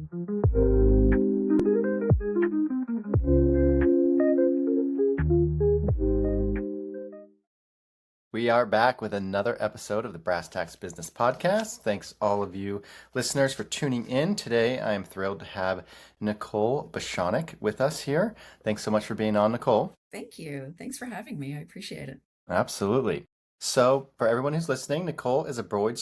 We are back with another episode of the Brass Tacks Business Podcast. Thanks all of you listeners for tuning in. Today I am thrilled to have Nikole Boshonek with us here. Thanks so much for being on, Nikole. Thank you. Thanks for having me. I appreciate it. Absolutely. So for everyone who's listening, Nikole is a board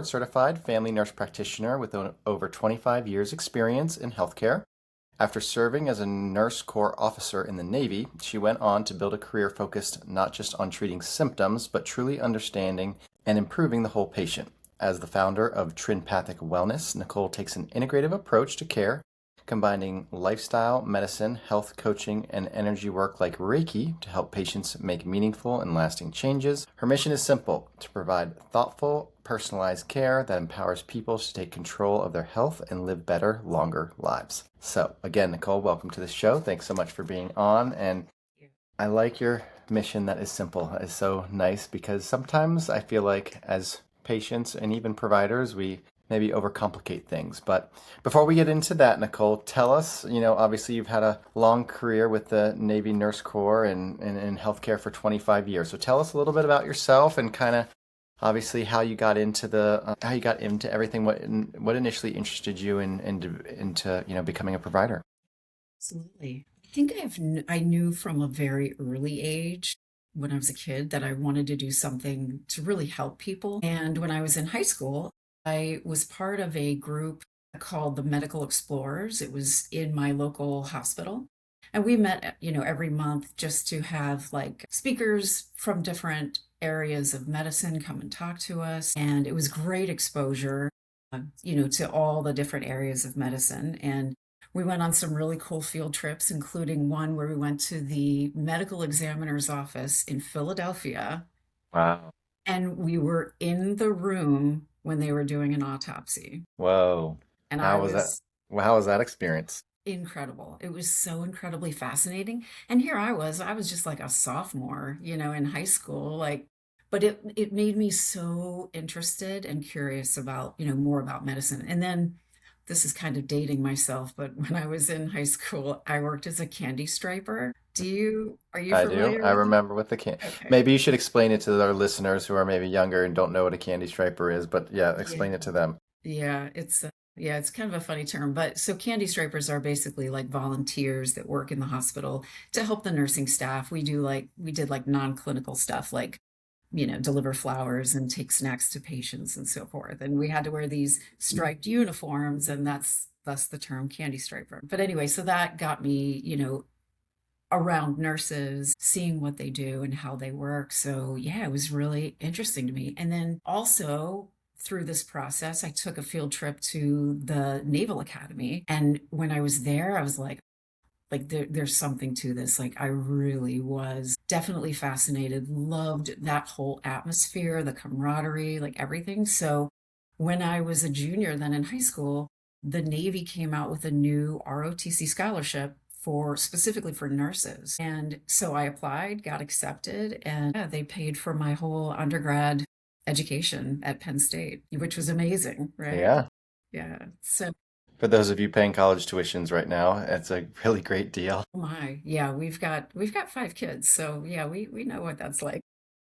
certified family nurse practitioner with over 25 years experience in healthcare. After serving as a Nurse Corps officer in the Navy, she went on to build a career focused not just on treating symptoms, but truly understanding and improving the whole patient. As the founder of Trinpathic Wellness, Nikole takes an integrative approach to care, combining lifestyle, medicine, health coaching, and energy work like Reiki to help patients make meaningful and lasting changes. Her mission is simple: to provide thoughtful, personalized care that empowers people to take control of their health and live better, longer lives. So again, Nikole, welcome to the show. Thanks so much for being on. And I like your mission that is simple. That is so nice, because sometimes I feel like as patients and even providers, we maybe overcomplicate things. But before we get into that, Nikole, tell us, obviously you've had a long career with the Navy Nurse Corps and in healthcare for 25 years. So tell us a little bit about yourself and kind of obviously how you got into everything. What initially interested you into becoming a provider? Absolutely. I think I knew from a very early age when I was a kid that I wanted to do something to really help people. And when I was in high school, I was part of a group called the Medical Explorers. It was in my local hospital. And we met, every month just to have like speakers from different areas of medicine come and talk to us. And it was great exposure, to all the different areas of medicine. And we went on some really cool field trips, including one where we went to the medical examiner's office in Philadelphia. Wow. And we were in the room when they were doing an autopsy. Whoa. And How was that experience? Incredible. It was so incredibly fascinating. And here I was just like a sophomore, in high school, but it made me so interested and curious about, more about medicine. And then this is kind of dating myself, but when I was in high school, I worked as a candy striper. Are you familiar I with remember with the candy. Okay. Maybe you should explain it to our listeners who are maybe younger and don't know what a candy striper is, but yeah, explain it to them. Yeah, it's kind of a funny term, but so candy stripers are basically like volunteers that work in the hospital to help the nursing staff. We did like non-clinical stuff, like, deliver flowers and take snacks to patients and so forth. And we had to wear these striped uniforms, and that's thus the term candy striper. But anyway, so that got me, around nurses, seeing what they do and how they work. So yeah, it was really interesting to me. And then also through this process, I took a field trip to the Naval Academy. And when I was there, I was like there's something to this. Like, I really was definitely fascinated, loved that whole atmosphere, the camaraderie, like everything. So when I was a junior then in high school, the Navy came out with a new ROTC scholarship specifically for nurses. And so I applied, got accepted, and yeah, they paid for my whole undergrad education at Penn State, which was amazing, right? Yeah. Yeah. So For those of you paying college tuitions right now, it's a really great deal. oh my, yeah, we've got 5 kids, so yeah, we know what that's like.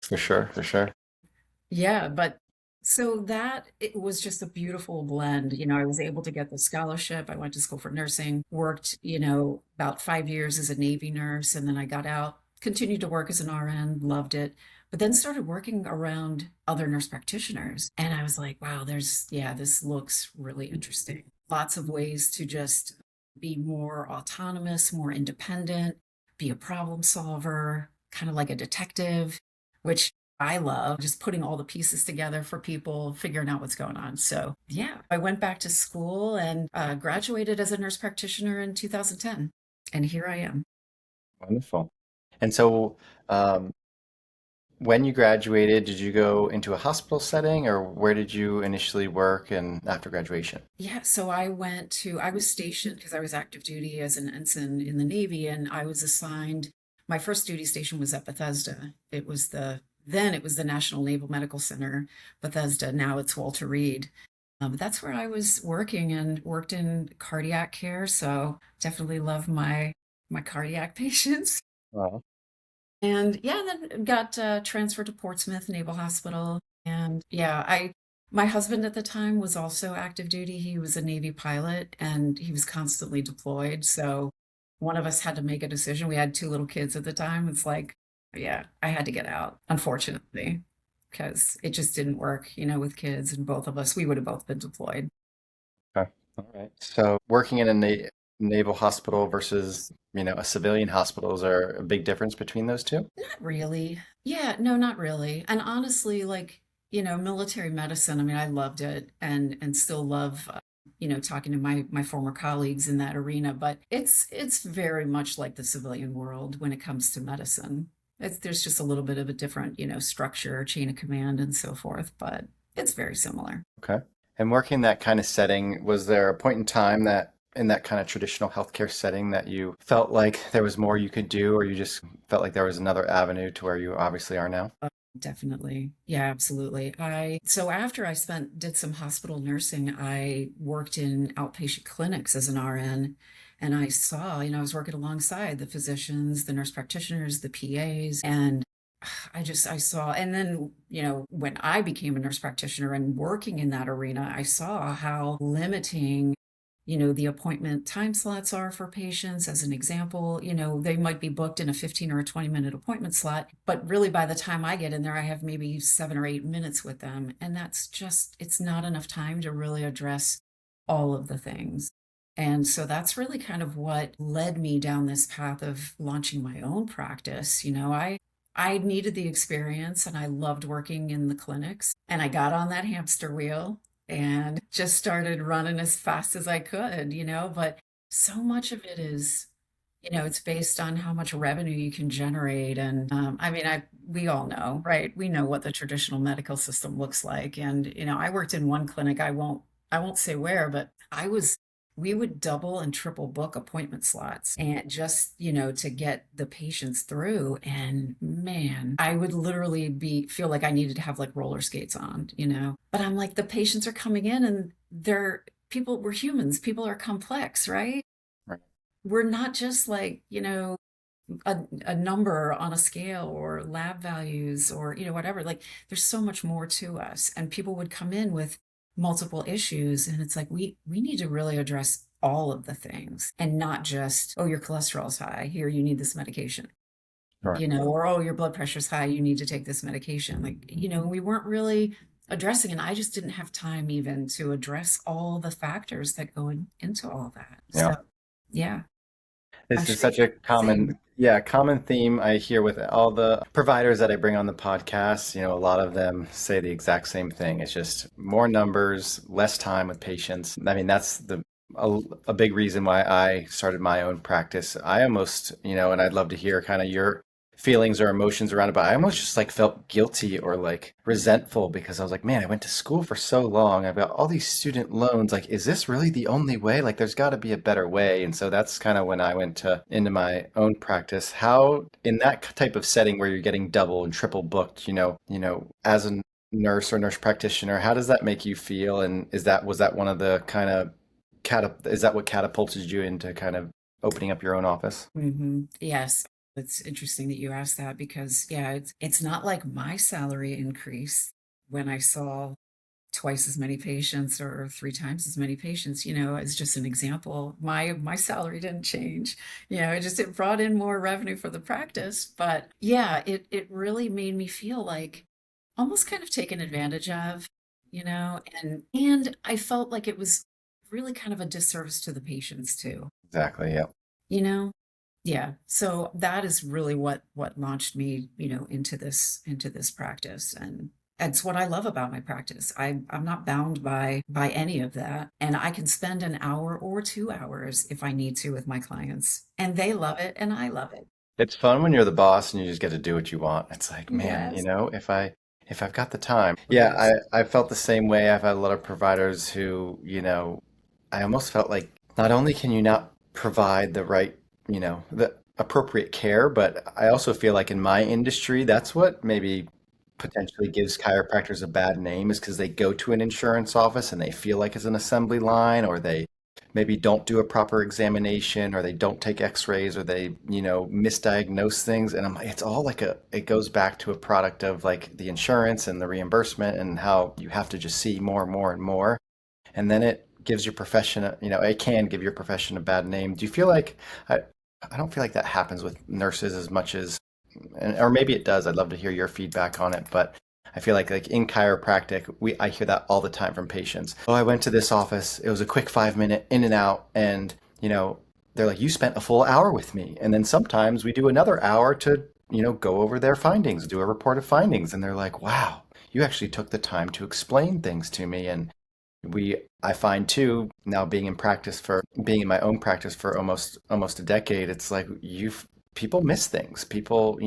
For sure, for sure. Yeah, but so that it was just a beautiful blend. I was able to get the scholarship. I went to school for nursing, worked, about 5 years as a Navy nurse, and then I got out, continued to work as an RN, loved it, but then started working around other nurse practitioners. And I was like, wow, this looks really interesting. Lots of ways to just be more autonomous, more independent, be a problem solver, kind of like a detective, which I love, just putting all the pieces together for people, figuring out what's going on. So yeah, I went back to school and graduated as a nurse practitioner in 2010. And here I am. Wonderful. And so, when you graduated, did you go into a hospital setting, or where did you initially work and after graduation? Yeah, so I was stationed because I was active duty as an ensign in the Navy, and I was assigned, my first duty station was at Bethesda. Then it was the National Naval Medical Center, Bethesda. Now it's Walter Reed. That's where I was working and worked in cardiac care. So definitely love my cardiac patients. Wow. And yeah, then got transferred to Portsmouth Naval Hospital. And yeah, my husband at the time was also active duty. He was a Navy pilot and he was constantly deployed. So one of us had to make a decision. We had two little kids at the time. It's like, yeah, I had to get out, unfortunately, because it just didn't work, with kids and both of us, we would have both been deployed. Okay. All right. So working in a naval hospital versus, a civilian hospital, is there a big difference between those two? Not really. Yeah, no, not really. And honestly, like, military medicine, I mean, I loved it and still love talking to my former colleagues in that arena, but it's very much like the civilian world when it comes to medicine. There's just a little bit of a different, structure, chain of command and so forth, but it's very similar. Okay. And working in that kind of setting, was there a point in time that in that kind of traditional healthcare setting that you felt like there was more you could do, or you just felt like there was another avenue to where you obviously are now? Definitely. Yeah, absolutely. So after I did some hospital nursing, I worked in outpatient clinics as an RN, and I saw, I was working alongside the physicians, the nurse practitioners, the PAs, and I saw, and then, when I became a nurse practitioner and working in that arena, I saw how limiting the appointment time slots are for patients. As an example, they might be booked in a 15 or a 20-minute appointment slot, but really by the time I get in there, I have maybe 7 or 8 minutes with them. And it's not enough time to really address all of the things. And so that's really kind of what led me down this path of launching my own practice. I needed the experience and I loved working in the clinics, and I got on that hamster wheel and just started running as fast as I could, but so much of it is, it's based on how much revenue you can generate. And I mean, we all know, right? We know what the traditional medical system looks like. And, I worked in one clinic, I won't say where, but we would double and triple book appointment slots and just, to get the patients through. And man, I would literally feel like I needed to have like roller skates on, but I'm like, the patients are coming in and we're humans, people are complex, right? Right. We're not just like, a number on a scale or lab values or whatever. Like, there's so much more to us, and people would come in with multiple issues, and it's like we need to really address all of the things and not just, oh, your cholesterol's high, here, you need this medication, Sure. or oh, your blood pressure's high, you need to take this medication. Like, we weren't really addressing, and I just didn't have time even to address all the factors that go into all that. Yeah. So yeah, I'm This is sure you such a feel the same. common theme I hear with all the providers that I bring on the podcast. A lot of them say the exact same thing. It's just more numbers, less time with patients. I mean, that's a big reason why I started my own practice. I almost, and I'd love to hear kind of your feelings or emotions around it, but I almost just like felt guilty or like resentful because I was like, man, I went to school for so long. I've got all these student loans. Like, is this really the only way? Like, there's got to be a better way. And so that's kind of when I went into my own practice. How in that type of setting where you're getting double and triple booked, as a nurse or nurse practitioner, how does that make you feel? And was that one of the kind of is that what catapulted you into kind of opening up your own office? Yes. It's interesting that you asked that because, yeah, it's not like my salary increased when I saw twice as many patients or three times as many patients, as just an example. My salary didn't change. It brought in more revenue for the practice. But yeah, it really made me feel like almost kind of taken advantage of, and I felt like it was really kind of a disservice to the patients too, Exactly. Yeah. you know? Yeah. So that is really what launched me, into this practice. And that's what I love about my practice. I'm not bound by any of that. And I can spend an hour or 2 hours if I need to with my clients. And they love it and I love it. It's fun when you're the boss and you just get to do what you want. It's like, man, Yes. if I've got the time. Yeah, Yes. I felt the same way. I've had a lot of providers who, I almost felt like not only can you not provide the right, the appropriate care, but I also feel like in my industry, that's what maybe potentially gives chiropractors a bad name is because they go to an insurance office and they feel like it's an assembly line, or they maybe don't do a proper examination, or they don't take x-rays, or they, misdiagnose things. And I'm like, it's all like it goes back to a product of like the insurance and the reimbursement and how you have to just see more and more and more. And then it gives your profession, it can give your profession a bad name. Do you feel like, I don't feel like that happens with nurses as much as, or maybe it does. I'd love to hear your feedback on it, but I feel like in chiropractic, I hear that all the time from patients. Oh, I went to this office. It was a quick 5 minute in and out, and they're like, you spent a full hour with me, and then sometimes we do another hour to go over their findings, do a report of findings, and they're like, wow, you actually took the time to explain things to me. And I find too, now being in my own practice for almost a decade, it's like people miss things. People,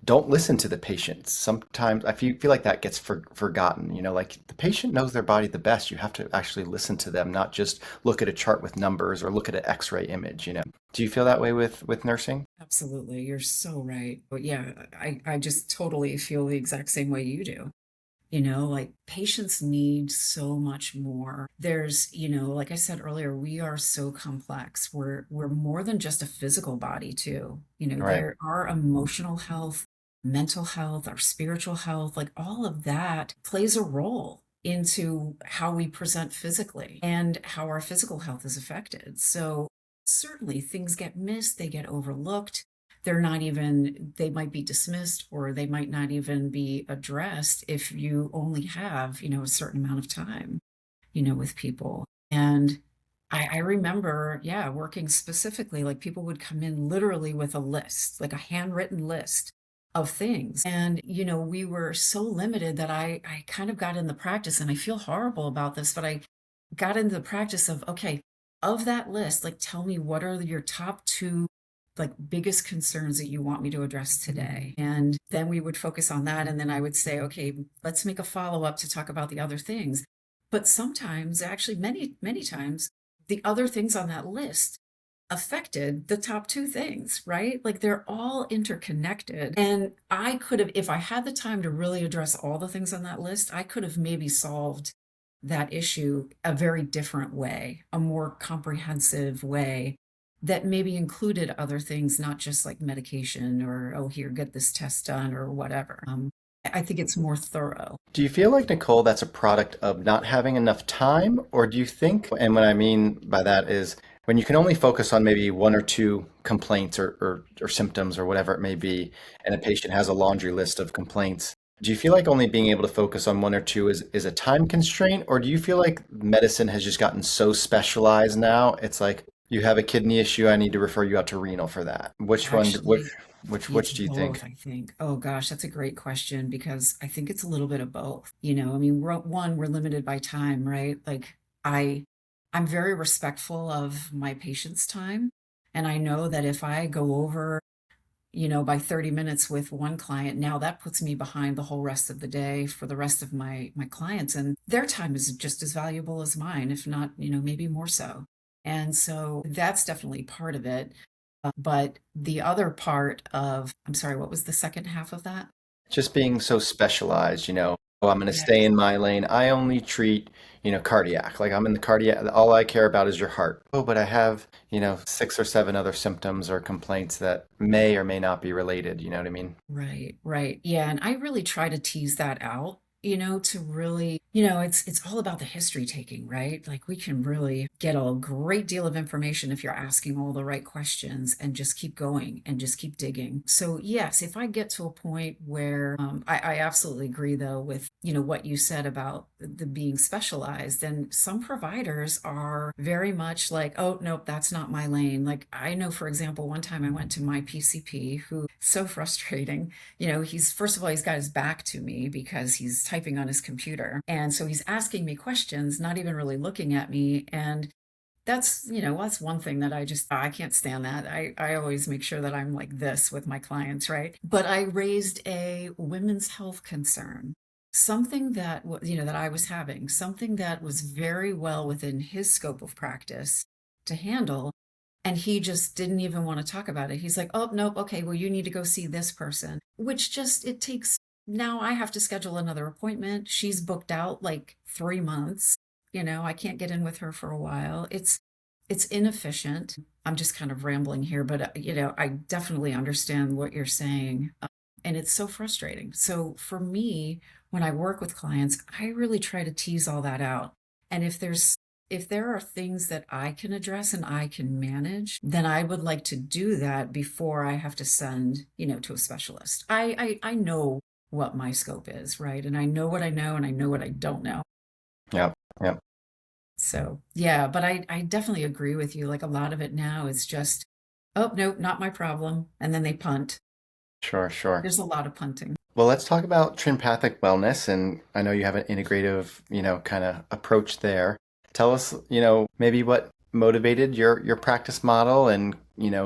don't listen to the patients. Sometimes I feel like that gets forgotten. Like the patient knows their body the best. You have to actually listen to them, not just look at a chart with numbers or look at an X-ray image. Do you feel that way with nursing? Absolutely. You're so right. But yeah, I just totally feel the exact same way you do. Like patients need so much more. There's, like I said earlier, we are so complex. We're more than just a physical body too. Right. There our emotional health, mental health, our spiritual health, like all of that plays a role into how we present physically and how our physical health is affected. So certainly things get missed, they get overlooked. They might be dismissed, or they might not even be addressed if you only have, a certain amount of time, with people. And I remember, yeah, working specifically, like people would come in literally with a list, like a handwritten list of things. And, we were so limited that I kind of got in the practice, and I feel horrible about this, but I got into the practice of, okay, of that list, like tell me what are your top two like biggest concerns that you want me to address today. And then we would focus on that. And then I would say, okay, let's make a follow up to talk about the other things. But sometimes, actually, many, many times, the other things on that list affected the top two things, right? Like they're all interconnected. And I could have, if I had the time to really address all the things on that list, I could have maybe solved that issue a very different way, a more comprehensive way that maybe included other things, not just like medication or, oh, here, get this test done or whatever. I think it's more thorough. Do you feel like, Nicole, that's a product of not having enough time? Or do you think, and what I mean by that is when you can only focus on maybe one or two complaints or symptoms or whatever it may be, and a patient has a laundry list of complaints, do you feel like only being able to focus on one or two is a time constraint? Or do you feel like medicine has just gotten so specialized now? It's like you have a kidney issue, I need to refer you out to renal for that. Which one, which, Actually, which it's do you think? both, I think. Oh gosh, that's a great question because I think it's a little bit of both. I mean, we're limited by time, right? Like I I'm very respectful of my patient's time. And I know that if I go over, by 30 minutes with one client, now that puts me behind the whole rest of the day for the rest of my clients. And their time is just as valuable as mine, if not, maybe more so. And so that's definitely part of it. But the other part of, I'm sorry, what was the second half of that? Just being so specialized, oh, I'm going to stay Yes. in my lane. I only treat, cardiac. Like I'm in the cardiac, all I care about is your heart. Oh, but I have, six or seven other symptoms or complaints that may or may not be related. You know what I mean? Right, right. Yeah, and I really try to tease that out, to really, it's all about the history taking, right? Like we can really get a great deal of information if you're asking all the right questions and just keep going and just keep digging. So yes, if I get to a point where I absolutely agree though with, what you said about the being specialized, and some providers are very much like, oh, nope, that's not my lane. Like I know, for example, one time I went to my PCP who so frustrating. He's first of all, he's got his back to me because he's typing on his computer. And so he's asking me questions, not even really looking at me. And that's one thing that I can't stand that. I always make sure that I'm like this with my clients, right? But I raised a women's health concern, something that, that I was having, something that was very well within his scope of practice to handle. And he just didn't even want to talk about it. He's like, oh, nope, okay, well, you need to go see this person, which just, it takes now I have to schedule another appointment. She's booked out like 3 months. I can't get in with her for a while. It's inefficient. I'm just kind of rambling here, but I definitely understand what you're saying. And it's so frustrating. So for me, when I work with clients, I really try to tease all that out. And if there are things that I can address and I can manage, then I would like to do that before I have to send, to a specialist. I know what my scope is, right? And I know what I know and I know what I don't know. Yep. Yep. So yeah, but I definitely agree with you. Like a lot of it now is just, oh, nope, not my problem. And then they punt. Sure, sure. There's a lot of punting. Well, let's talk about Trinpathic Wellness, and I know you have an integrative, kind of approach there. Tell us, maybe what motivated your practice model and,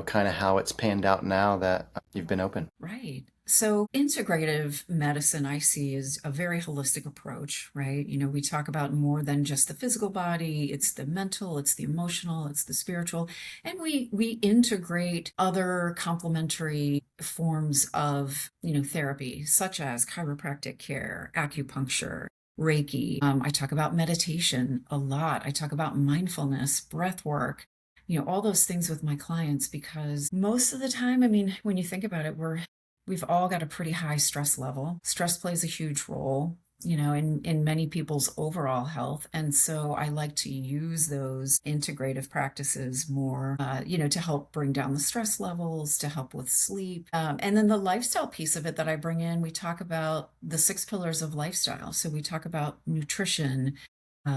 kind of how it's panned out now that you've been open. Right. So integrative medicine I see is a very holistic approach, right? We talk about more than just the physical body, it's the mental, it's the emotional, it's the spiritual, and we integrate other complementary forms of, therapy such as chiropractic care, acupuncture, Reiki. I talk about meditation a lot. I talk about mindfulness, breath work, all those things with my clients because most of the time, I mean, when you think about it, we've all got a pretty high stress level. Stress plays a huge role, in many people's overall health. And so I like to use those integrative practices more, to help bring down the stress levels, to help with sleep. And then the lifestyle piece of it that I bring in, we talk about the 6 pillars of lifestyle. So we talk about nutrition,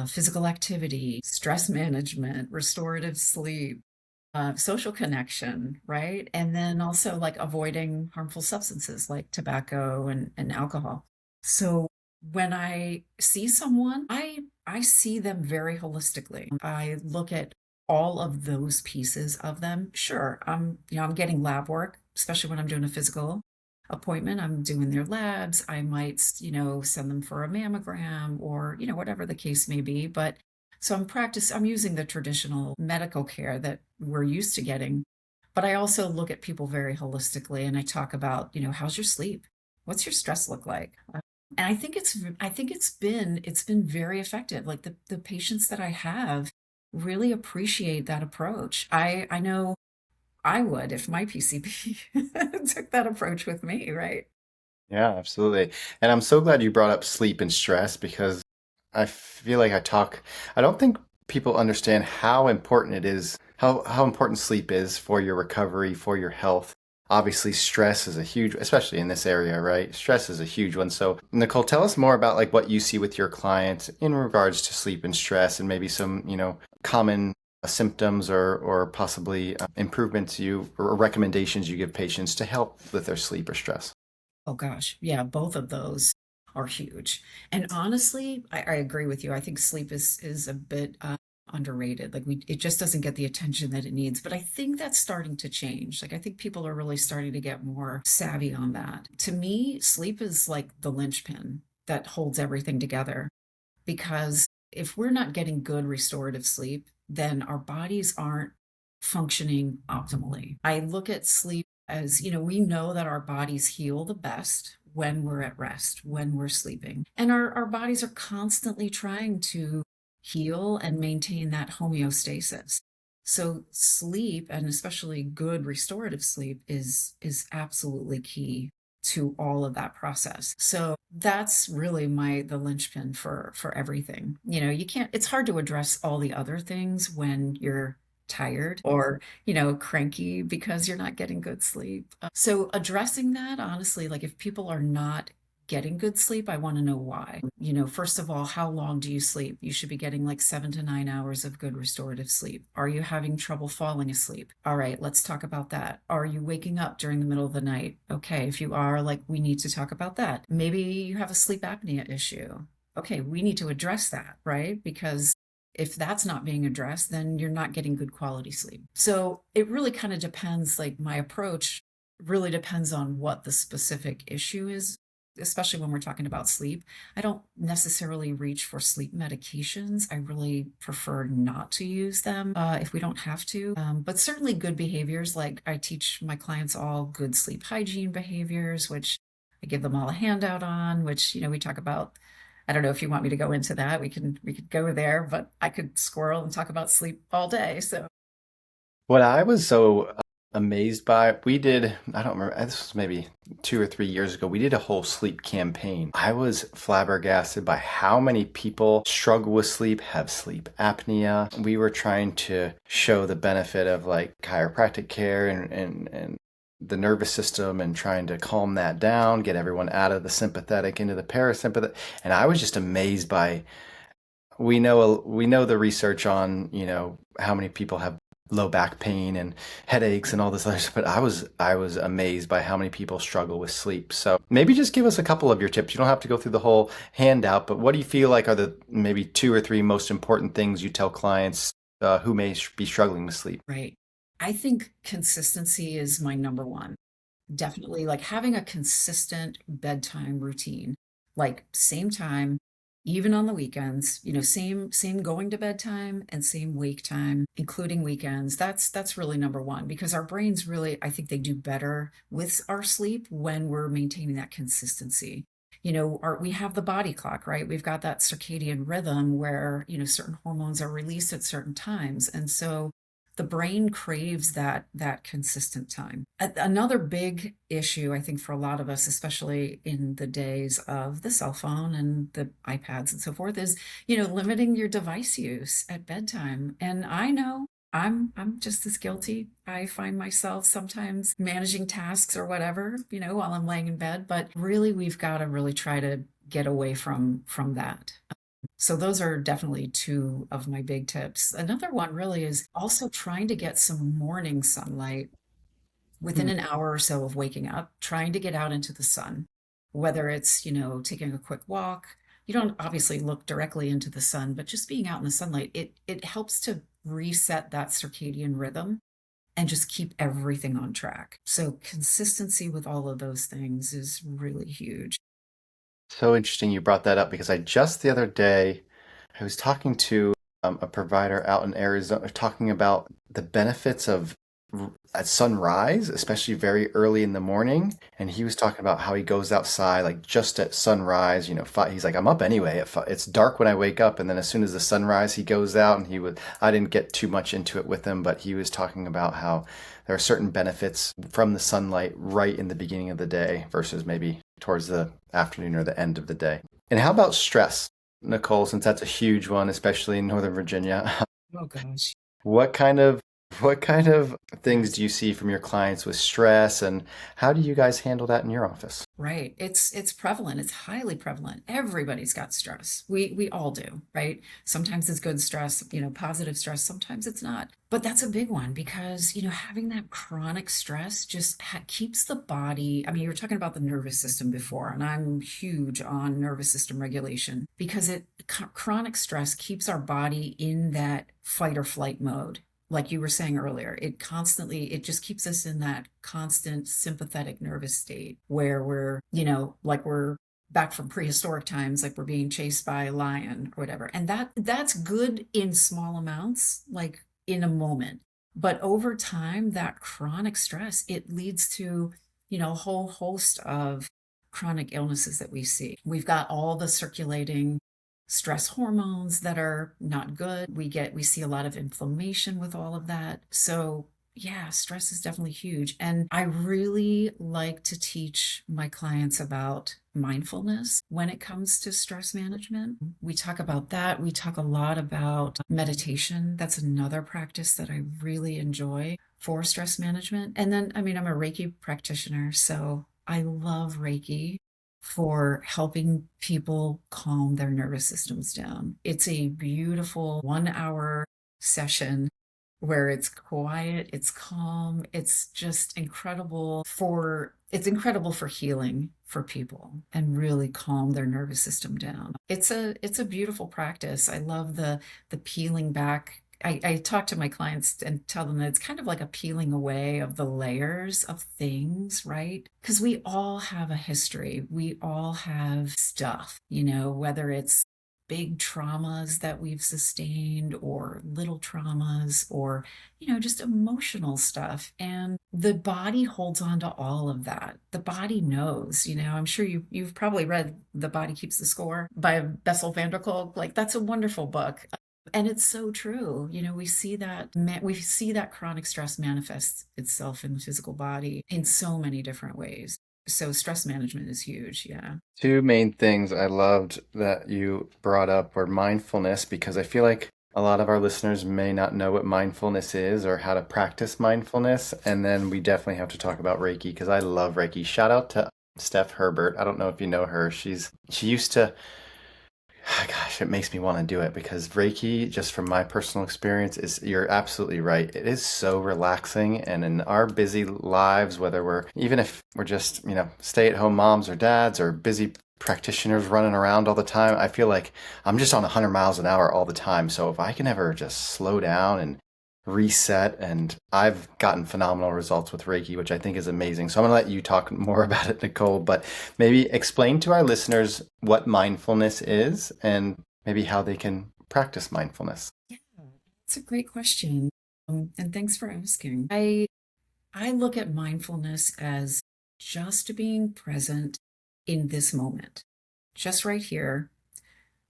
physical activity, stress management, restorative sleep, social connection, right? And then also like avoiding harmful substances like tobacco and alcohol. So when I see someone, I see them very holistically. I look at all of those pieces of them. Sure, I'm getting lab work, especially when I'm doing a physical appointment. I'm doing their labs. I might, send them for a mammogram or, whatever the case may be. But so I'm using the traditional medical care that we're used to getting, but I also look at people very holistically and I talk about, how's your sleep? What's your stress look like? And I think it's been very effective. Like the patients that I have really appreciate that approach. I know I would if my PCP took that approach with me, right? Yeah, absolutely. And I'm so glad you brought up sleep and stress because I feel like I don't think people understand how important it is, how important sleep is for your recovery, for your health. Obviously, stress is a huge, especially in this area, right? Stress is a huge one. So, Nicole, tell us more about like what you see with your clients in regards to sleep and stress and maybe some, common symptoms or possibly improvements you or recommendations you give patients to help with their sleep or stress. Oh gosh, yeah, both of those are huge. And honestly, I agree with you. I think sleep is a bit underrated. Like it just doesn't get the attention that it needs. But I think that's starting to change. Like I think people are really starting to get more savvy on that. To me, sleep is like the linchpin that holds everything together. Because if we're not getting good restorative sleep, then our bodies aren't functioning optimally. I look at sleep as, we know that our bodies heal the best when we're at rest, when we're sleeping. And our bodies are constantly trying to heal and maintain that homeostasis. So sleep, and especially good restorative sleep, is absolutely key to all of that process. So that's really the linchpin for everything. You can't, it's hard to address all the other things when you're tired or, cranky because you're not getting good sleep. So addressing that, honestly, like if people are not getting good sleep, I want to know why. First of all, how long do you sleep? You should be getting like 7 to 9 hours of good restorative sleep. Are you having trouble falling asleep? All right, let's talk about that. Are you waking up during the middle of the night? Okay, if you are, like, we need to talk about that. Maybe you have a sleep apnea issue. Okay, we need to address that, right? Because if that's not being addressed, then you're not getting good quality sleep. So it really kind of depends, like my approach really depends on what the specific issue is, especially when we're talking about sleep. I don't necessarily reach for sleep medications. I really prefer not to use them if we don't have to. But certainly good behaviors, like I teach my clients all good sleep hygiene behaviors, which I give them all a handout on, which, we talk about. I don't know if you want me to go into that. We could go there, but I could squirrel and talk about sleep all day. So, What I was so amazed by, we did, I don't remember, this was maybe 2 or 3 years ago, we did a whole sleep campaign. I was flabbergasted by how many people struggle with sleep, have sleep apnea. We were trying to show the benefit of like chiropractic care and the nervous system and trying to calm that down, get everyone out of the sympathetic into the parasympathetic. And I was just amazed by we know the research on, how many people have low back pain and headaches and all this other stuff, but I was amazed by how many people struggle with sleep. So maybe just give us a couple of your tips. You don't have to go through the whole handout, but what do you feel like are the maybe 2 or 3 most important things you tell clients who may be struggling with sleep? right. I think consistency is my number one. Definitely like having a consistent bedtime routine, like same time, even on the weekends, same going to bedtime and same wake time, including weekends. That's really number one because our brains really, I think they do better with our sleep when we're maintaining that consistency. We have the body clock, right? We've got that circadian rhythm where, certain hormones are released at certain times. And so the brain craves that consistent time. Another big issue, I think, for a lot of us, especially in the days of the cell phone and the iPads and so forth, is limiting your device use at bedtime. And I know I'm just as guilty. I find myself sometimes managing tasks or whatever, while I'm laying in bed. But really, we've got to really try to get away from that. So those are definitely two of my big tips. Another one really is also trying to get some morning sunlight within Hmm. an hour or so of waking up, trying to get out into the sun, whether it's, taking a quick walk. You don't obviously look directly into the sun, but just being out in the sunlight, it helps to reset that circadian rhythm and just keep everything on track. So consistency with all of those things is really huge. So interesting you brought that up because I just the other day I was talking to a provider out in Arizona talking about the benefits of at sunrise, especially very early in the morning. And he was talking about how he goes outside like just at sunrise, he's like, I'm up anyway. It's dark when I wake up. And then as soon as the sunrise, he goes out and I didn't get too much into it with him, but he was talking about how there are certain benefits from the sunlight right in the beginning of the day versus maybe towards the afternoon or the end of the day. And how about stress, Nikole, since that's a huge one, especially in Northern Virginia? Oh gosh. What kind of what kind of things Yes. do you see from your clients with stress, and how do you guys handle that in your office? Right. It's prevalent. It's highly prevalent. Everybody's got stress. We all do, right? Sometimes it's good stress, positive stress, sometimes it's not. But that's a big one because, having that chronic stress just keeps the body. I mean, you were talking about the nervous system before, and I'm huge on nervous system regulation because chronic stress keeps our body in that fight or flight mode, like you were saying earlier. It just keeps us in that constant sympathetic nervous state where we're, like we're back from prehistoric times, like we're being chased by a lion or whatever. And that's good in small amounts, like in a moment. But over time, that chronic stress, it leads to, a whole host of chronic illnesses that we see. We've got all the circulating stress hormones that are not good. We see a lot of inflammation with all of that. So yeah, stress is definitely huge. And I really like to teach my clients about mindfulness when it comes to stress management. We talk about that. We talk a lot about meditation. That's another practice that I really enjoy for stress management. And then, I mean, I'm a Reiki practitioner, so I love Reiki for helping people calm their nervous systems down. It's a beautiful 1 hour session where it's quiet, it's calm, it's incredible for healing for people and really calm their nervous system down. It's a beautiful practice. I love the peeling back. I talk to my clients and tell them that it's kind of like a peeling away of the layers of things, right? Because we all have a history. We all have stuff, whether it's big traumas that we've sustained or little traumas or, just emotional stuff. And the body holds on to all of that. The body knows, I'm sure you've probably read The Body Keeps the Score by Bessel van der Kolk. Like, that's a wonderful book. And it's so true. We see that chronic stress manifests itself in the physical body in so many different ways. So stress management is huge. Yeah. Two main things I loved that you brought up were mindfulness, because I feel like a lot of our listeners may not know what mindfulness is or how to practice mindfulness. And then we definitely have to talk about Reiki, because I love Reiki. Shout out to Steph Herbert. I don't know if you know her. She used to, gosh, it makes me want to do it, because Reiki, just from my personal experience, you're absolutely right. It is so relaxing. And in our busy lives, even if we're just, stay at home moms or dads or busy practitioners running around all the time, I feel like I'm just on 100 miles an hour all the time. So if I can ever just slow down and reset, and I've gotten phenomenal results with Reiki, which I think is amazing. So I'm going to let you talk more about it, Nikole, but maybe explain to our listeners what mindfulness is and maybe how they can practice mindfulness. Yeah, that's a great question. And thanks for asking. I look at mindfulness as just being present in this moment, just right here,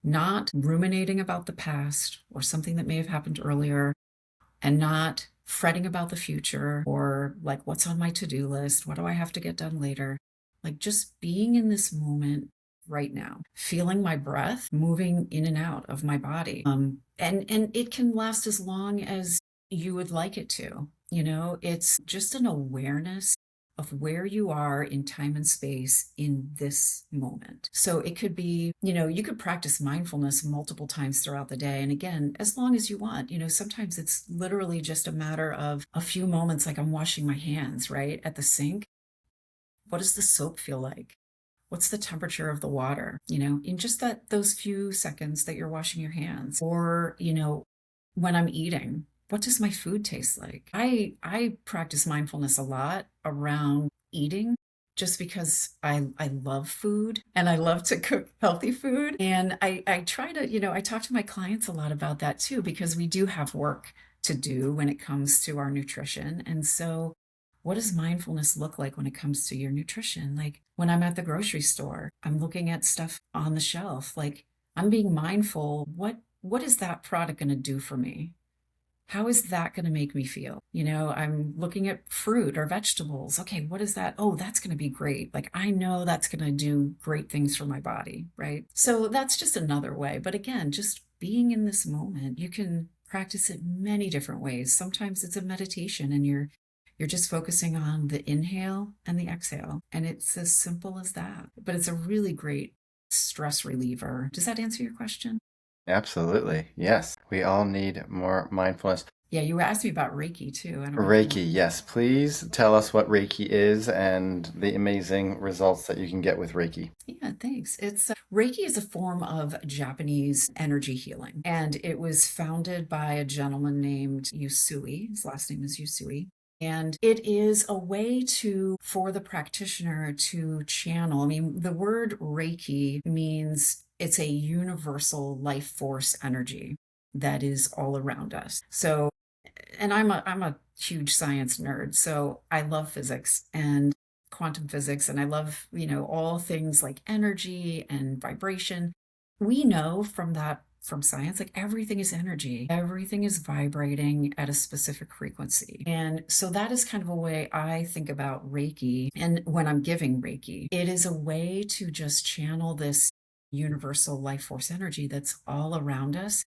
not ruminating about the past or something that may have happened earlier, and not fretting about the future or like what's on my to-do list, what do I have to get done later? Like just being in this moment right now, feeling my breath moving in and out of my body. And it can last as long as you would like it to. It's just an awareness of where you are in time and space in this moment. So it could be, you could practice mindfulness multiple times throughout the day. And again, as long as you want, sometimes it's literally just a matter of a few moments, like I'm washing my hands, right, at the sink. What does the soap feel like? What's the temperature of the water? In just those few seconds that you're washing your hands. Or, when I'm eating, what does my food taste like? I practice mindfulness a lot around eating, just because I love food and I love to cook healthy food. And I try to, I talk to my clients a lot about that too, because we do have work to do when it comes to our nutrition. And so what does mindfulness look like when it comes to your nutrition? Like when I'm at the grocery store, I'm looking at stuff on the shelf. Like I'm being mindful. What is that product going to do for me? How is that going to make me feel? I'm looking at fruit or vegetables. Okay, what is that? Oh, that's going to be great. Like I know that's going to do great things for my body, right? So that's just another way. But again, just being in this moment, you can practice it many different ways. Sometimes it's a meditation and you're just focusing on the inhale and the exhale. And it's as simple as that. But it's a really great stress reliever. Does that answer your question? Absolutely. Yes. We all need more mindfulness. Yeah, you asked me about Reiki too. I don't know if you know. Reiki, yes. Please tell us what Reiki is and the amazing results that you can get with Reiki. Yeah, thanks. It's Reiki is a form of Japanese energy healing, and it was founded by a gentleman named Usui. His last name is Usui. And it is a way for the practitioner to channel. I mean, the word Reiki means it's a universal life force energy that is all around us. So, and I'm a huge science nerd, so I love physics and quantum physics, and I love, all things like energy and vibration. We know from science, like everything is energy, everything is vibrating at a specific frequency. And so that is kind of a way I think about Reiki. And when I'm giving Reiki, it is a way to just channel this universal life force energy that's all around us.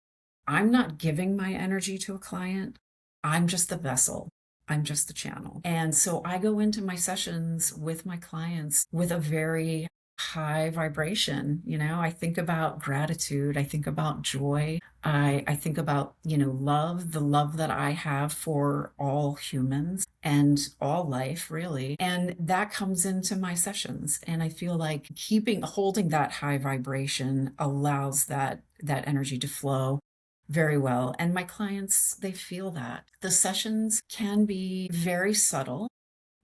I'm not giving my energy to a client. I'm just the vessel. I'm just the channel. And so I go into my sessions with my clients with a very high vibration. I think about gratitude. I think about joy. I think about, love, the love that I have for all humans and all life, really. And that comes into my sessions. And I feel like holding that high vibration allows that energy to flow very well. And my clients, they feel that. The sessions can be very subtle.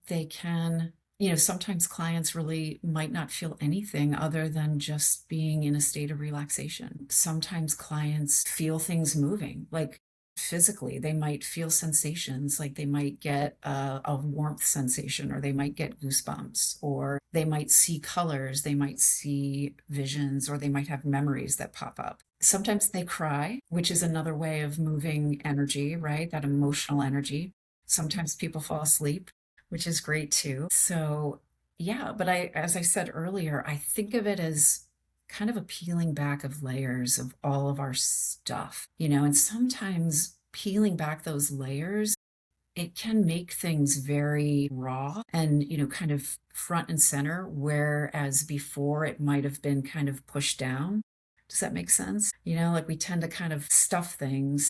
They can sometimes clients really might not feel anything other than just being in a state of relaxation. Sometimes clients feel things moving, like physically. They might feel sensations, like they might get a warmth sensation, or they might get goosebumps, or they might see colors, they might see visions, or they might have memories that pop up. Sometimes they cry, which is another way of moving energy, right? That emotional energy. Sometimes people fall asleep, which is great too. So, yeah, but as I said earlier, I think of it as kind of a peeling back of layers of all of our stuff, and sometimes peeling back those layers, it can make things very raw and, kind of front and center, whereas before it might have been kind of pushed down. Does that make sense? Like we tend to kind of stuff things.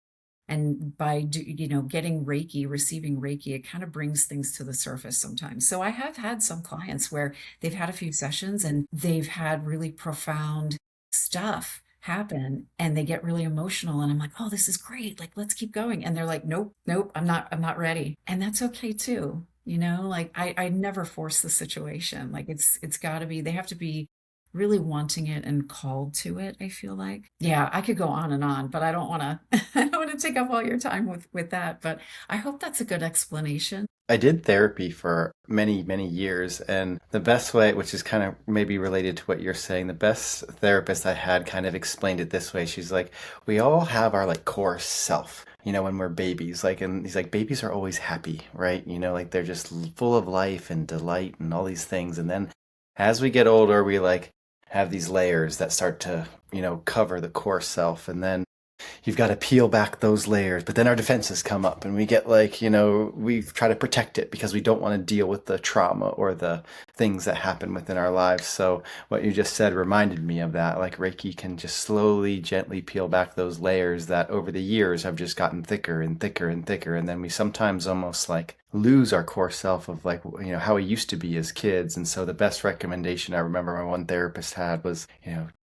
And by, getting Reiki, receiving Reiki, it kind of brings things to the surface sometimes. So I have had some clients where they've had a few sessions and they've had really profound stuff happen, and they get really emotional, and I'm like, oh, this is great, like let's keep going. And they're like, nope, nope, I'm not ready. And that's okay too. Like I never force the situation. Like it's got to be, they have to be really wanting it and called to it, I feel like. Yeah, I could go on and on, but I don't want to I don't want to take up all your time with that, but I hope that's a good explanation. I did therapy for many, many years, and the best way, which is kind of maybe related to what you're saying, the best therapist I had kind of explained it this way. She's like, we all have our like core self, when we're babies. Like, and he's like, babies are always happy, right? Like they're just full of life and delight and all these things. And then as we get older, we like have these layers that start to, cover the core self. And then you've got to peel back those layers. But then our defenses come up and we get like, we try to protect it because we don't want to deal with the trauma or the things that happen within our lives. So what you just said reminded me of that. Like Reiki can just slowly, gently peel back those layers that over the years have just gotten thicker and thicker and thicker. And then we sometimes almost like lose our core self of like, how we used to be as kids. And so the best recommendation I remember my one therapist had was,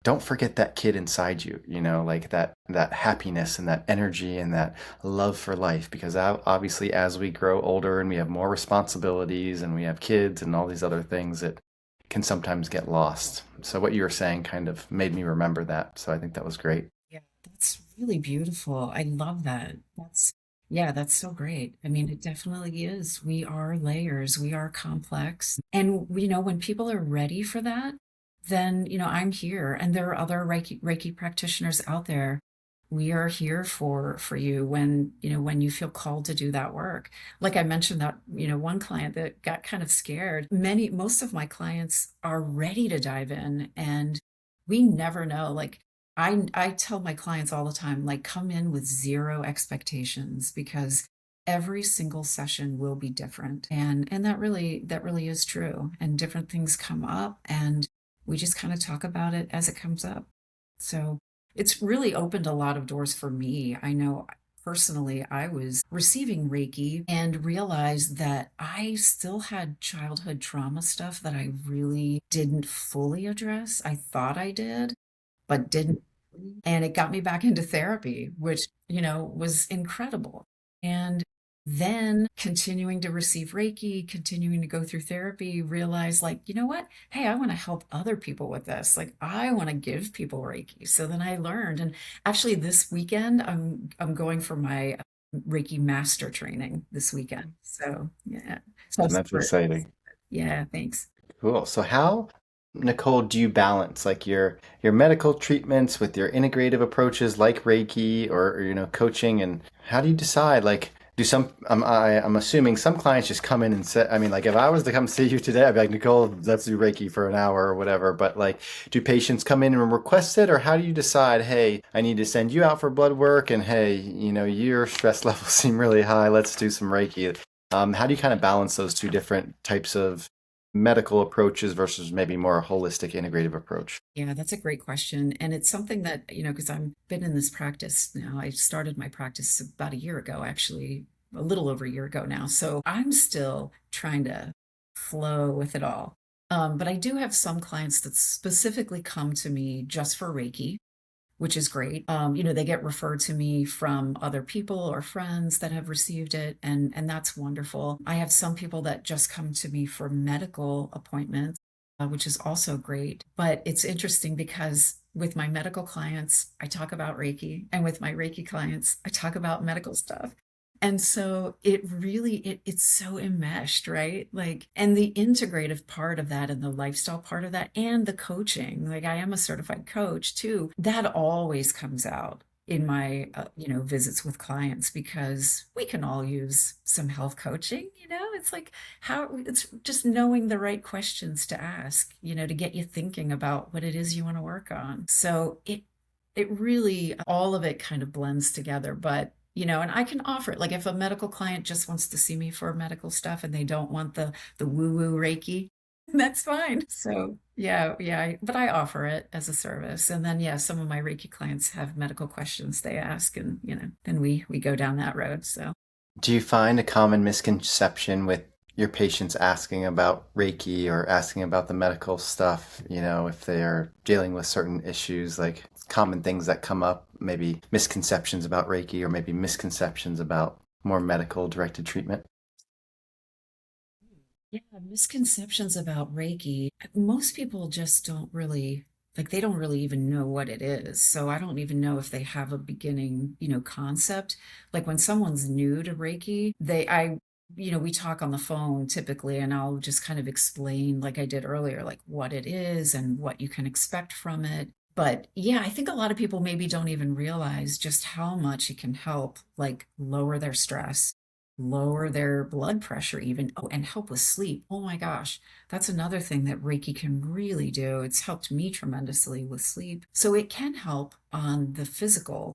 don't forget that kid inside you, like that happiness and that energy and that love for life. Because obviously, as we grow older and we have more responsibilities and we have kids and all these other things, it can sometimes get lost. So what you were saying kind of made me remember that. So I think that was great. Yeah, that's really beautiful. I love that. Yeah, that's so great. I mean, it definitely is. We are layers, we are complex. And, when people are ready for that, then, I'm here. And there are other Reiki practitioners out there. We are here for you when, when you feel called to do that work. Like I mentioned that, one client that got kind of scared. Most of my clients are ready to dive in, and we never know. Like I tell my clients all the time, like, come in with zero expectations, because every single session will be different. And that really is true. And different things come up, and we just kind of talk about it as it comes up. So it's really opened a lot of doors for me. I know personally, I was receiving Reiki and realized that I still had childhood trauma stuff that I really didn't fully address. I thought I did, but didn't. And it got me back into therapy, which, was incredible. And then continuing to receive Reiki, continuing to go through therapy, realize, like, you know what? Hey, I want to help other people with this. Like, I want to give people Reiki. So then I learned. And actually this weekend, I'm going for my Reiki master training this weekend. So yeah. So I'm That's super excited. exciting. Yeah, thanks. Cool. So how, Nikole, do you balance like your medical treatments with your integrative approaches like Reiki or coaching, and how do you decide like do some I'm assuming some clients just come in and say, I mean, like if I was to come see you today, I'd be like, Nikole, let's do Reiki for an hour or whatever. But like, do patients come in and request it, or how do you decide, hey, I need to send you out for blood work, and hey, your stress levels seem really high, let's do some Reiki. How do you kind of balance those two different types of medical approaches versus maybe more holistic integrative approach? Yeah, that's a great question. And it's something that, because I've been in this practice now. I started my practice about a year ago, actually, a little over a year ago now. So I'm still trying to flow with it all. But I do have some clients that specifically come to me just for Reiki. which is great. They get referred to me from other people or friends that have received it, and that's wonderful. I have some people that just come to me for medical appointments, which is also great. But it's interesting because with my medical clients, I talk about Reiki, and with my Reiki clients, I talk about medical stuff. And so it's so enmeshed, right? Like, and the integrative part of that and the lifestyle part of that and the coaching, like I am a certified coach too, that always comes out in my visits with clients, because we can all use some health coaching. It's like, how it's just knowing the right questions to ask, to get you thinking about what it is you want to work on. So it really, all of it kind of blends together. But and I can offer it, like if a medical client just wants to see me for medical stuff and they don't want the woo woo Reiki, that's fine. So yeah, but I offer it as a service. And then yeah, some of my Reiki clients have medical questions they ask, and then we go down that road. So Do you find a common misconception with your patients asking about Reiki or asking about the medical stuff, if they are dealing with certain issues, like common things that come up, maybe misconceptions about Reiki or maybe misconceptions about more medical directed treatment? yeah, misconceptions about Reiki. Most people just don't really, like, they don't really even know what it is. So I don't even know if they have a beginning, concept. Like when someone's new to Reiki, we talk on the phone typically, and I'll just kind of explain, like I did earlier, like what it is and what you can expect from it. But yeah, I think a lot of people maybe don't even realize just how much it can help, like lower their stress, lower their blood pressure, even. Oh, and help with sleep. Oh my gosh, that's another thing that Reiki can really do. It's helped me tremendously with sleep. So it can help on the physical,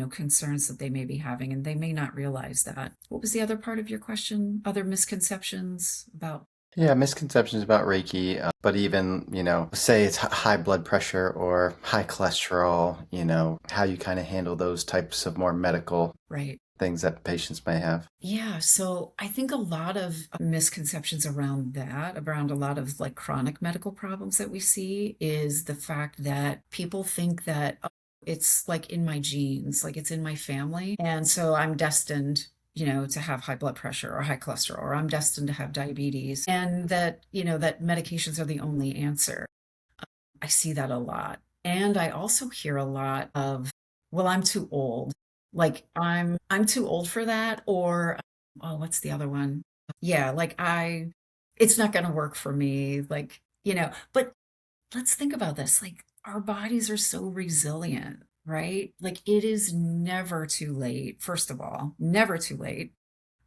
concerns that they may be having, and they may not realize that. What was the other part of your question? Other misconceptions about? Yeah, misconceptions about Reiki, but even, say it's high blood pressure or high cholesterol, how you kind of handle those types of more medical Right. things that patients may have. Yeah, so I think a lot of misconceptions around that, around a lot of like chronic medical problems that we see, is the fact that people think that, oh, it's like in my genes, like it's in my family. And so I'm destined, to have high blood pressure or high cholesterol, or I'm destined to have diabetes, and that, that medications are the only answer. I see that a lot. And I also hear a lot of, well, I'm too old. Like I'm too old for that, or oh, what's the other one? Yeah, like it's not going to work for me, like, but let's think about this. Like our bodies are so resilient, right? Like it is never too late. First of all, never too late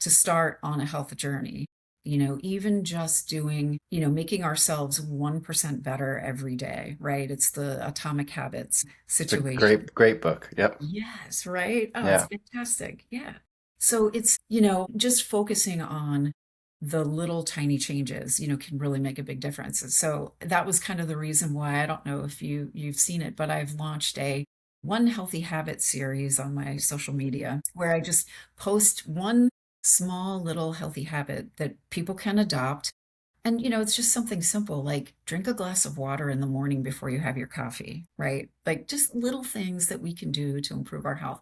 to start on a health journey. Even just doing, making ourselves 1% better every day, right? It's the Atomic Habits It's a situation. great book. Yep. Yes, right? Oh, it's Yeah. fantastic. Yeah. So it's, just focusing on the little tiny changes, can really make a big difference. And so that was kind of the reason why, I don't know if you've seen it, but I've launched a one healthy habit series on my social media where I just post one small little healthy habit that people can adopt. And, it's just something simple like drink a glass of water in the morning before you have your coffee, right? Like just little things that we can do to improve our health.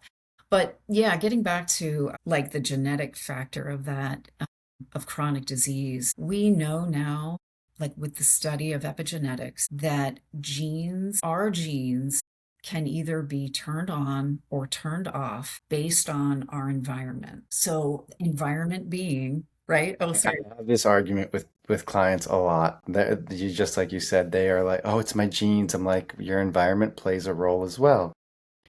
But yeah, getting back to like the genetic factor of that, of chronic disease, we know now, like with the study of epigenetics, that our genes can either be turned on or turned off based on our environment. So, environment being, right? Oh, I sorry. have this argument with clients a lot. You just like you said, they are like, "Oh, it's my genes." I'm like, "Your environment plays a role as well."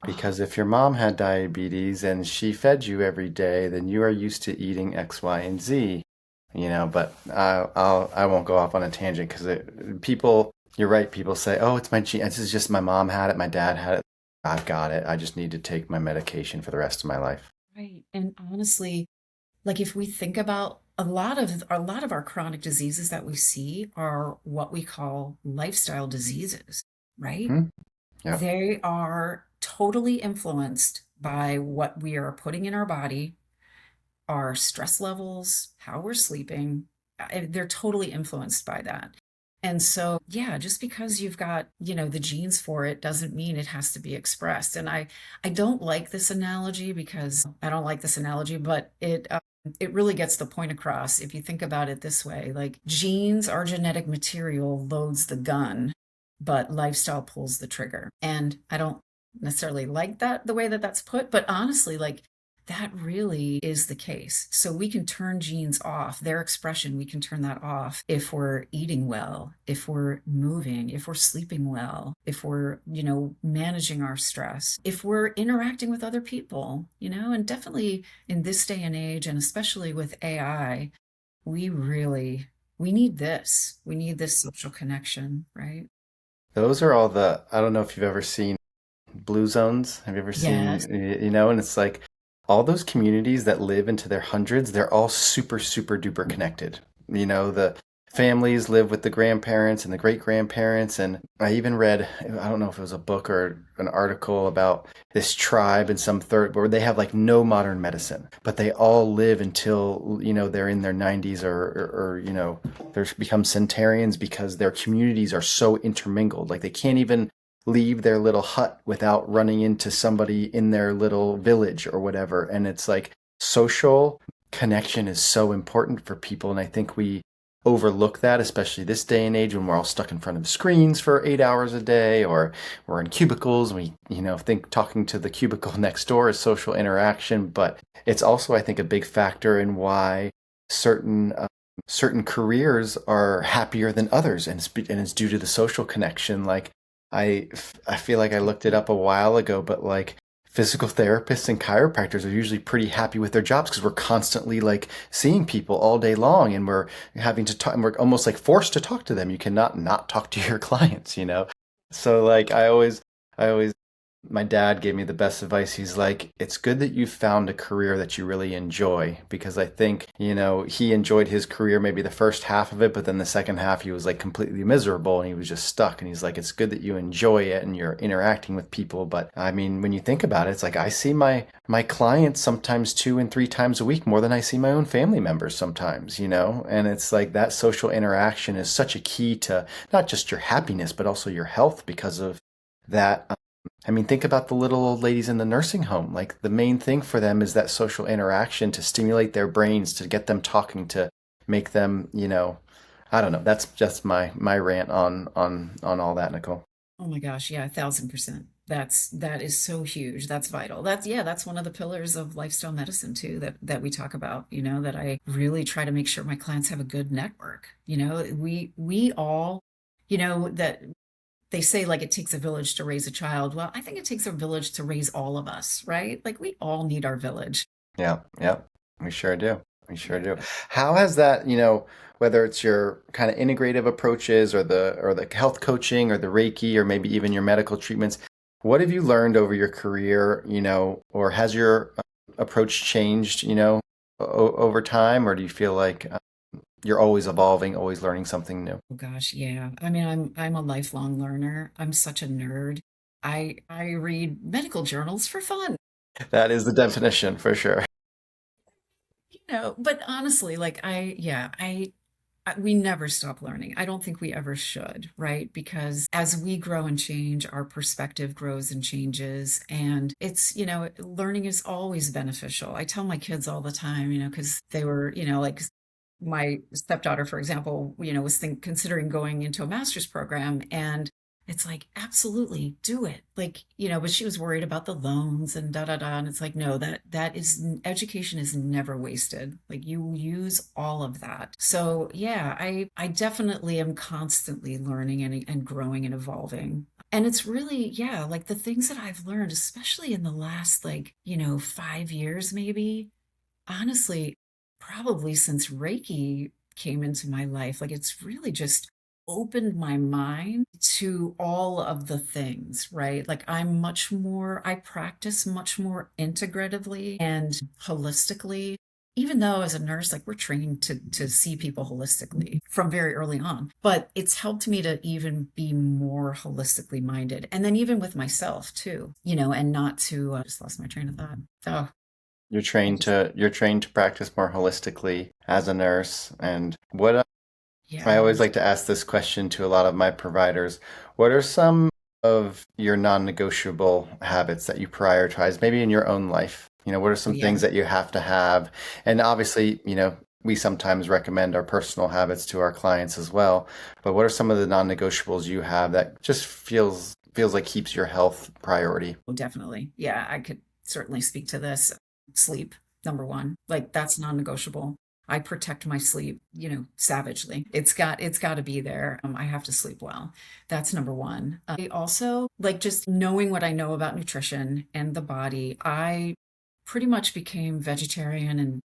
Oh, Because if your mom had diabetes and she fed you every day, then you are used to eating X, Y, and Z. But I won't go off on a tangent because you're right. People say, "Oh, it's my gene. This is just my mom had it, my dad had it. I've got it. I just need to take my medication for the rest of my life." right. And honestly, like if we think about a lot of our chronic diseases that we see are what we call lifestyle diseases, right? Hmm? Yep. They are totally influenced by what we are putting in our body, our stress levels, how we're sleeping. They're totally influenced by that. And so, yeah, just because you've got, the genes for it doesn't mean it has to be expressed. And I don't like this analogy because I don't like this analogy, but it really gets the point across. If you think about it this way, like genes, our genetic material loads the gun, but lifestyle pulls the trigger. And I don't necessarily like that, the way that that's put, but honestly, like that really is the case. So we can turn genes off, their expression, we can turn that off if we're eating well, if we're moving, if we're sleeping well, if we're, managing our stress, if we're interacting with other people, and definitely in this day and age, and especially with AI, we really, we need this. We need this social connection, right? Those are all the, I don't know if you've ever seen blue zones. Have you ever Yes. seen, and it's like all those communities that live into their hundreds, they're all super, super duper connected. The families live with the grandparents and the great grandparents. And I even read, I don't know if it was a book or an article about this tribe in some third where they have like no modern medicine, but they all live until, they're in their 90s or they're become centenarians because their communities are so intermingled. Like they can't even leave their little hut without running into somebody in their little village or whatever. And it's like social connection is so important for people. And I think we overlook that, especially this day and age when we're all stuck in front of screens for 8 hours a day, or we're in cubicles. And we, think talking to the cubicle next door is social interaction. But it's also, I think, a big factor in why certain careers are happier than others, and it's due to the social connection. Like I feel like I looked it up a while ago, but like physical therapists and chiropractors are usually pretty happy with their jobs because we're constantly like seeing people all day long, and we're having to talk, and we're almost like forced to talk to them. You cannot not talk to your clients. So like I always my dad gave me the best advice. He's like, it's good that you found a career that you really enjoy, because I think, he enjoyed his career maybe the first half of it, but then the second half he was like completely miserable and he was just stuck. And he's like, it's good that you enjoy it and you're interacting with people. But I mean, when you think about it, it's like I see my clients sometimes 2 and 3 times a week more than I see my own family members sometimes. And it's like that social interaction is such a key to not just your happiness, but also your health because of that. I mean, think about the little old ladies in the nursing home. Like the main thing for them is that social interaction to stimulate their brains, to get them talking, to make them. I don't know. That's just my rant on all that, Nicole. Oh my gosh, yeah, 1,000%. That is so huge. That's vital. That's one of the pillars of lifestyle medicine too that we talk about, that I really try to make sure my clients have a good network. We all, that they say like it takes a village to raise a child. Well, I think it takes a village to raise all of us, right? Like we all need our village. Yeah, yeah, we sure do. We sure do. Yeah. How has that, whether it's your kind of integrative approaches or the health coaching or the Reiki or maybe even your medical treatments, what have you learned over your career, or has your approach changed, over time, or do you feel like you're always evolving, always learning something new? Oh gosh, yeah. I mean, I'm a lifelong learner. I'm such a nerd. I read medical journals for fun. That is the definition for sure. But honestly, like we never stop learning. I don't think we ever should, right? Because as we grow and change, our perspective grows and changes. And learning is always beneficial. I tell my kids all the time, because they were, like my stepdaughter, for example, was considering going into a master's program. And it's like, absolutely do it. Like, but she was worried about the loans and da da da. And it's like, no, that is education is never wasted. Like you use all of that. So yeah, I definitely am constantly learning and growing and evolving. And it's really, yeah, like the things that I've learned, especially in the last 5 years, maybe, honestly, probably since Reiki came into my life, like it's really just opened my mind to all of the things, right? Like I practice much more integratively and holistically. Even though as a nurse, like we're trained to see people holistically from very early on, but it's helped me to even be more holistically minded. And then even with myself too, and not to, just lost my train of thought. Oh, You're I trained just, to you're trained to practice more holistically as a nurse. And what I Yeah. always like to ask this question to a lot of my providers. What are some of your non-negotiable habits that you prioritize, maybe in your own life? What are Oh, some yeah. things that you have to have? And obviously, we sometimes recommend our personal habits to our clients as well. But what are some of the non-negotiables you have that just feels like keeps your health priority? Oh, definitely. Yeah, I could certainly speak to this. Sleep, number one. Like that's non-negotiable. I protect my sleep, savagely. It's got to be there. I have to sleep well. That's number one. I also like just knowing what I know about nutrition and the body. I pretty much became vegetarian and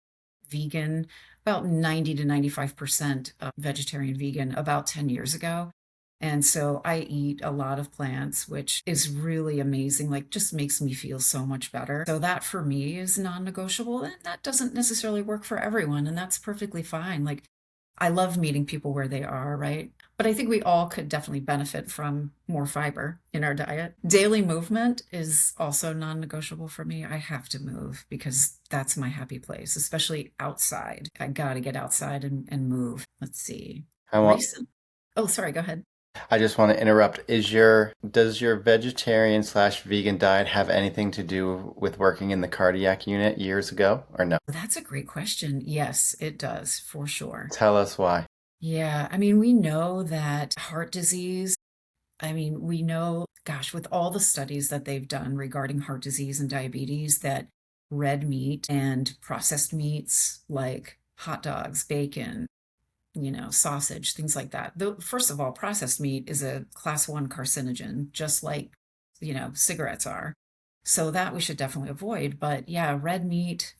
vegan, about 90 to 95% vegetarian vegan about 10 years ago. And so I eat a lot of plants, which is really amazing, like just makes me feel so much better. So that for me is non-negotiable. And that doesn't necessarily work for everyone, and that's perfectly fine. Like I love meeting people where they are, right? But I think we all could definitely benefit from more fiber in our diet. Daily movement is also non-negotiable for me. I have to move because that's my happy place, especially outside. I got to get outside and move. Let's see. I want Recent. Oh, sorry, go ahead. I just want to interrupt. Does your vegetarian slash vegan diet have anything to do with working in the cardiac unit years ago or no? That's a great question. Yes, it does, for sure. Tell us why. Yeah, I mean, we know that heart disease, we know, gosh, with all the studies that they've done regarding heart disease and diabetes, that red meat and processed meats like hot dogs, bacon, sausage, things like that. First of all, processed meat is a class one carcinogen, just like, cigarettes are. So that we should definitely avoid. But yeah, red meat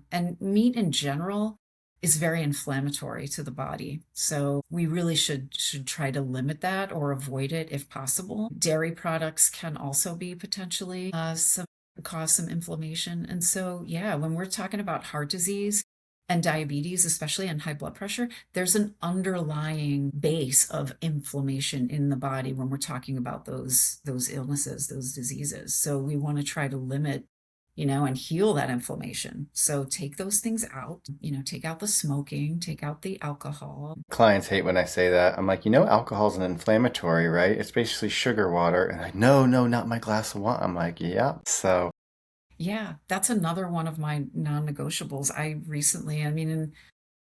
and meat in general is very inflammatory to the body. So we really should try to limit that or avoid it if possible. Dairy products can also be potentially some cause some inflammation. And so yeah, when we're talking about heart disease and diabetes, especially and high blood pressure, there's an underlying base of inflammation in the body when we're talking about those illnesses, those diseases. So we want to try to limit and heal that inflammation. So take those things out, take out the smoking, take out the alcohol. Clients hate when I say that. I'm like, alcohol's an inflammatory, right? It's basically sugar water. And like, no, no, not my glass of wine. I'm like, yeah. So Yeah, that's another one of my non-negotiables. And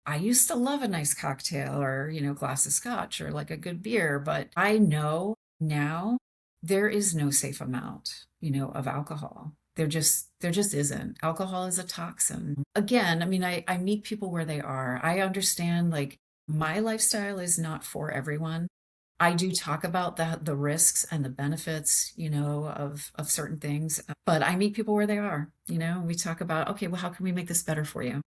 I used to love a nice cocktail or, glass of scotch or like a good beer, but I know now there is no safe amount, of alcohol. There just isn't. Alcohol is a toxin. Again, I meet people where they are. I understand like my lifestyle is not for everyone. I do talk about the risks and the benefits, of certain things, but I meet people where they are, we talk about, okay, well, how can we make this better for you?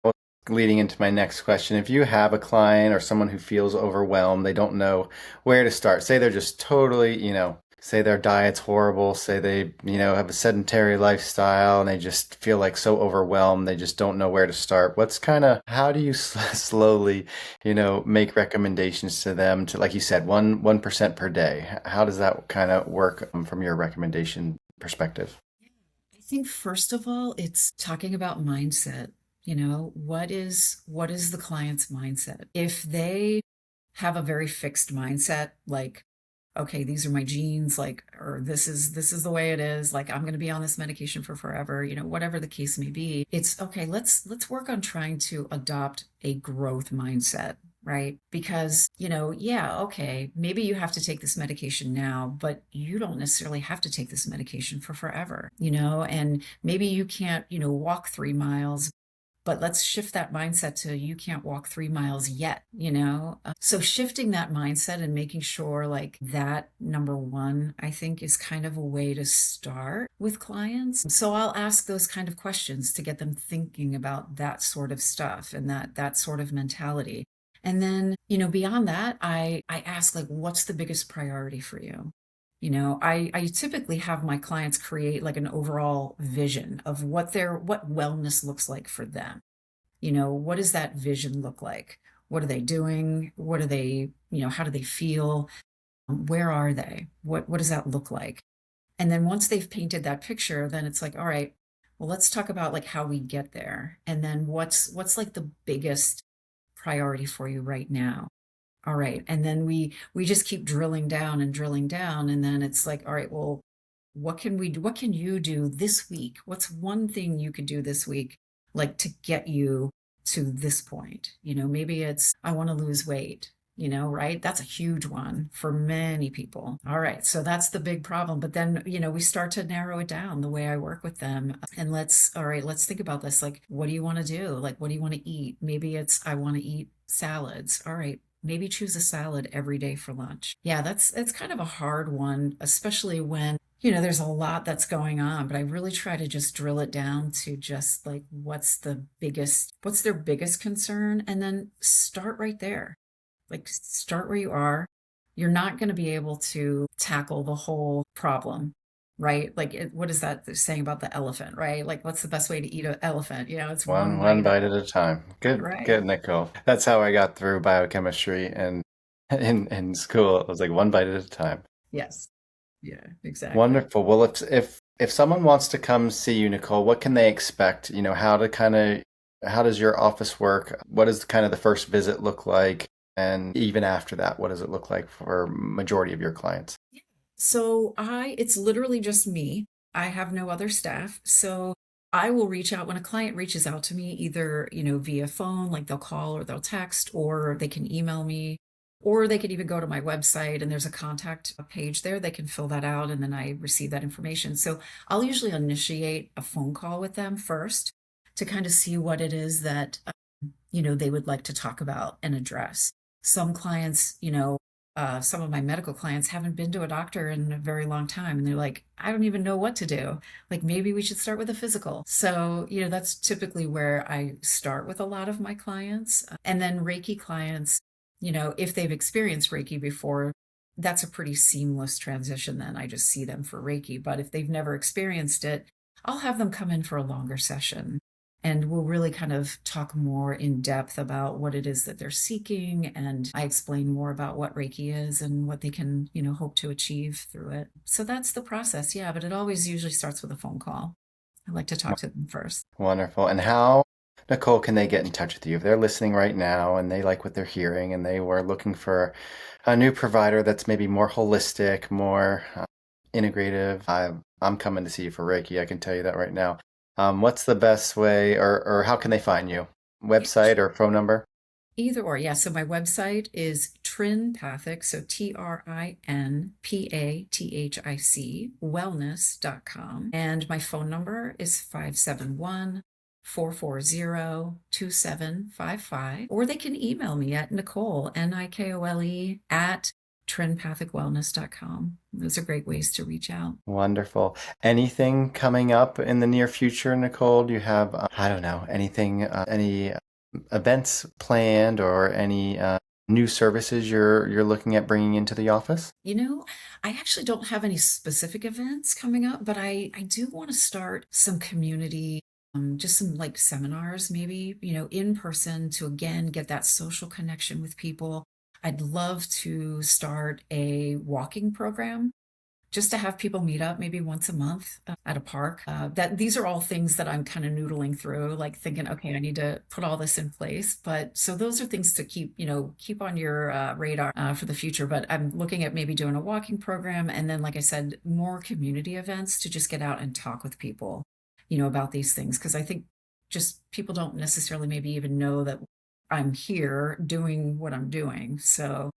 leading into my next question, if you have a client or someone who feels overwhelmed, they don't know where to start, say they're just totally, say their diet's horrible, say they, have a sedentary lifestyle and they just feel like so overwhelmed, they just don't know where to start. How do you slowly, make recommendations to them to, like you said, 1% per day? How does that kind of work from your recommendation perspective? I think first of all, it's talking about mindset. What is the client's mindset? If they have a very fixed mindset, like, okay, these are my genes, like, or this is the way it is, like I'm going to be on this medication for forever, whatever the case may be. It's okay, let's work on trying to adopt a growth mindset, right? Because, yeah, okay, maybe you have to take this medication now, but you don't necessarily have to take this medication for forever, and maybe you can't, walk 3 miles, but let's shift that mindset to you can't walk 3 miles yet, So shifting that mindset and making sure like that number one, I think is kind of a way to start with clients. So I'll ask those kind of questions to get them thinking about that sort of stuff and that sort of mentality. And then, beyond that, I ask like, what's the biggest priority for you? I typically have my clients create like an overall vision of what wellness looks like for them. What does that vision look like? What are they doing? What are they, how do they feel? Where are they? What does that look like? And then once they've painted that picture, then it's like, all right, well, let's talk about like how we get there. And then what's like the biggest priority for you right now? All right. And then we just keep drilling down and drilling down. And then it's like, all right, well, what can we do? What can you do this week? What's one thing you could do this week, like to get you to this point? Maybe it's, I want to lose weight, right? That's a huge one for many people. All right. So that's the big problem. But then, we start to narrow it down the way I work with them. And all right, let's think about this. Like, what do you want to do? Like, what do you want to eat? Maybe it's, I want to eat salads. All right. Maybe choose a salad every day for lunch. Yeah, that's kind of a hard one, especially when there's a lot that's going on, but I really try to just drill it down to just like what's their biggest concern, and then start right there. Like, start where you are. You're not going to be able to tackle the whole problem, right? Like, what is that saying about the elephant, right? Like, what's the best way to eat an elephant? It's one One bite bite at at a time. Good, right. good, Nikole. That's how I got through biochemistry and in school. It was like one bite at a time. Yes. Yeah, exactly. Wonderful. Well, if someone wants to come see you, Nikole, what can they expect? How does your office work? What does kind of the first visit look like? And even after that, what does it look like for majority of your clients? So it's literally just me. I have no other staff. So I will reach out when a client reaches out to me, either, via phone, like they'll call or they'll text, or they can email me, or they could even go to my website and there's a contact page there. They can fill that out and then I receive that information. So I'll usually initiate a phone call with them first to kind of see what it is that they would like to talk about and address. Some clients, some of my medical clients haven't been to a doctor in a very long time. And they're like, I don't even know what to do. Like, maybe we should start with a physical. So, that's typically where I start with a lot of my clients. And then Reiki clients, if they've experienced Reiki before, that's a pretty seamless transition. Then I just see them for Reiki. But if they've never experienced it, I'll have them come in for a longer session and we'll really kind of talk more in depth about what it is that they're seeking. And I explain more about what Reiki is and what they can, hope to achieve through it. So that's the process. Yeah. But it always usually starts with a phone call. I like to talk to them first. Wonderful. And how, Nikole, can they get in touch with you? If they're listening right now and they like what they're hearing and they were looking for a new provider that's maybe more holistic, more integrative, I'm coming to see you for Reiki. I can tell you that right now. What's the best way, or how can they find you? Yeah, Website or phone number? either or. Yeah. So my website is Trinpathic. So Trinpathic wellness.com. And my phone number is 571 440 2755. Or they can email me at Nikole, Nikole, at Trinpathicwellness.com. Those are great ways to reach out. Wonderful. Anything coming up in the near future, Nikole? Do you have, I don't know, any events planned or any new services you're looking at bringing into the office? I actually don't have any specific events coming up, but I do want to start some community, just some like seminars, maybe, in person to again get that social connection with people. I'd love to start a walking program just to have people meet up maybe once a month at a park. That these are all things that I'm kind of noodling through, like thinking, okay, I need to put all this in place. But so those are things to keep on your radar for the future. But I'm looking at maybe doing a walking program, and then, like I said, more community events to just get out and talk with people, about these things, because I think just people don't necessarily maybe even know that I'm here doing what I'm doing. So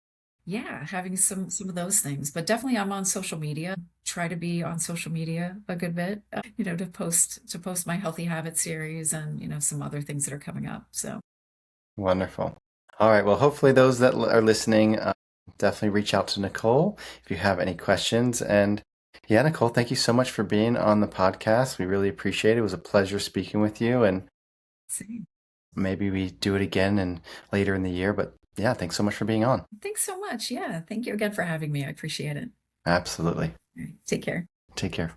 yeah, having some of those things. But definitely I'm on social media. Try to be on social media a good bit, to post my healthy habit series and, some other things that are coming up. So Wonderful. All right. Well, hopefully those that are listening definitely reach out to Nikole if you have any questions. And yeah, Nikole, thank you so much for being on the podcast. We really appreciate it. It was a pleasure speaking with you, and see. maybe we do it again and later in the year. But yeah, thanks so much for being on. Thanks so much. Yeah. Thank you again for having me. I appreciate it. Absolutely. All right, take care. Take care.